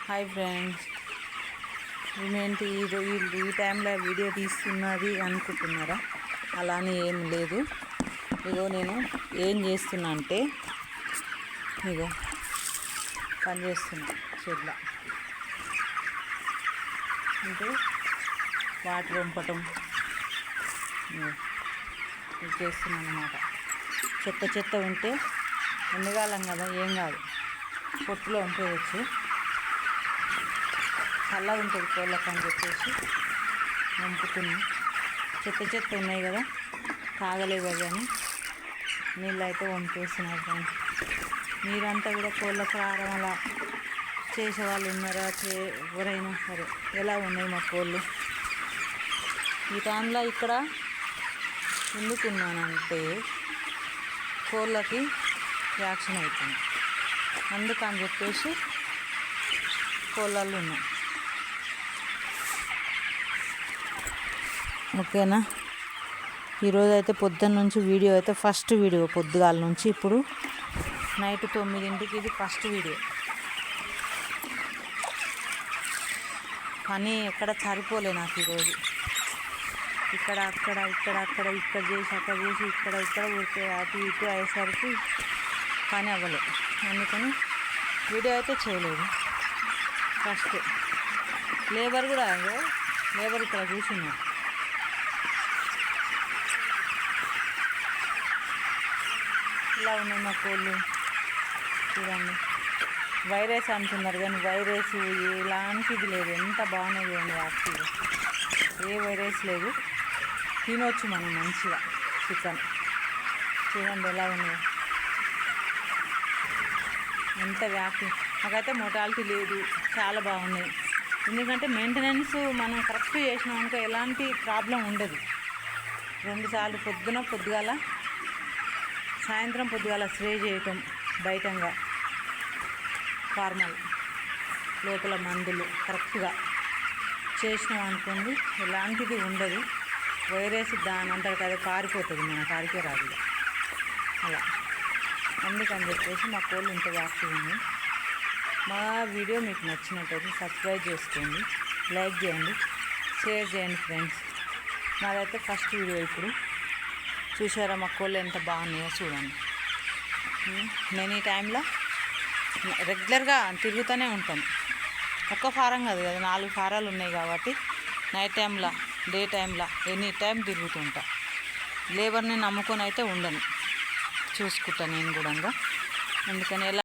Hi friends, ఏమేంటి ఈ టైంలో video తీస్తున్నది అనుకుంటున్నారా? అలానే ఏం లేదు. ఇగో నేను ఏం చేస్తున్నా అంటే ఇగో పని చేస్తున్నా చెట్ల అంటే వాటర్ వంపటం ఇది చేస్తున్నాను అన్నమాట. చెత్త ఉంటే ఎండగాలం కదా, ఏం కాదు, పొట్టులో వంపేయచ్చు, చల్లగా ఉంటుంది కోళ్ళకు అని చెప్పేసి వంపుతున్నాం. చెత్త ఉన్నాయి కదా, తాగలేవు కానీ నీళ్ళు అయితే వంపేస్తున్నారు. కానీ మీరంతా కూడా కోళ్ళకు రావడం అలా చేసేవాళ్ళు ఉన్నారా? ఎవరైనా సరే ఎలా ఉన్నాయి మా కోళ్ళు? ఈ టైంలో ఇక్కడ ఎందుకున్నానంటే కోళ్ళకి వ్యాక్సిన్ అవుతుంది, అందుకని చెప్పేసి కోళ్ళల్లో ఉన్నాం. ఓకేనా? ఈరోజు అయితే పొద్దున్న నుంచి వీడియో అయితే ఫస్ట్ వీడియో, పొద్దుగాల నుంచి ఇప్పుడు నైట్ 9ంటికి ఇది ఫస్ట్ వీడియో. పని ఎక్కడ సరిపోలే నాకు ఈరోజు. ఇక్కడ చేసి అక్కడ చేసి ఇక్కడ ఊరికే అటు ఇటు అయ్యేసరికి పని అవ్వలే, అందుకని వీడియో అయితే చేయలేదు. ఫస్ట్ లేబర్ కూడా ఇక్కడ కూర్చున్నారు. ఇలా ఉన్నాయి మా కోళ్ళు చూడండి. వైరస్ అంటున్నారు కానీ వైరస్ ఎలాంటిది లేదు. ఎంత బాగున్నాయి చూడండి, యాక్టివ్గా ఏ వైరస్ లేదు. తినవచ్చు మనం మంచిగా చికెన్. చూడండి ఎలా ఉన్నాయో, ఎంత వ్యాక్సిన్. నాకైతే మోటాలిటీ లేదు, చాలా బాగున్నాయి. ఎందుకంటే మెయింటెనెన్స్ మనం కరెక్ట్ చేసినాక ఎలాంటి ప్రాబ్లం ఉండదు. 2 సార్లు పొద్దుగాల సాయంత్రం స్ప్రే చేయటం, బయటంగా ఫార్మల్ లోపల మందులు కరెక్ట్గా చేసినాం అనుకోండి, ఎలాంటిది ఉండదు. వైరస్ దాని అంతటికి అదే పారిపోతుంది, మన కారికే రాదు అలా. అందుకని చెప్పేసి మా కోళ్ళు ఇంత యాక్టివ్ ఉంది. మా వీడియో మీకు నచ్చినట్టయితే సబ్స్క్రైబ్ చేసుకోండి, లైక్ చేయండి, షేర్ చేయండి ఫ్రెండ్స్. మాదైతే ఫస్ట్ వీడియో. ఇప్పుడు చూసారా మా కోళ్ళు ఎంత బాగున్నాయో చూడండి. నేను ఈ టైంలో రెగ్యులర్గా తిరుగుతూనే ఉంటాను. ఒక్క ఫారం కాదు కదా, 4 ఫారాలు ఉన్నాయి కాబట్టి నైట్ టైంలో, డే టైంలో ఎనీ టైం తిరుగుతుంటా. లేబర్ని నమ్ముకొని అయితే ఉండను, చూసుకుంటాను నేను కూడా. అందుకని ఎలా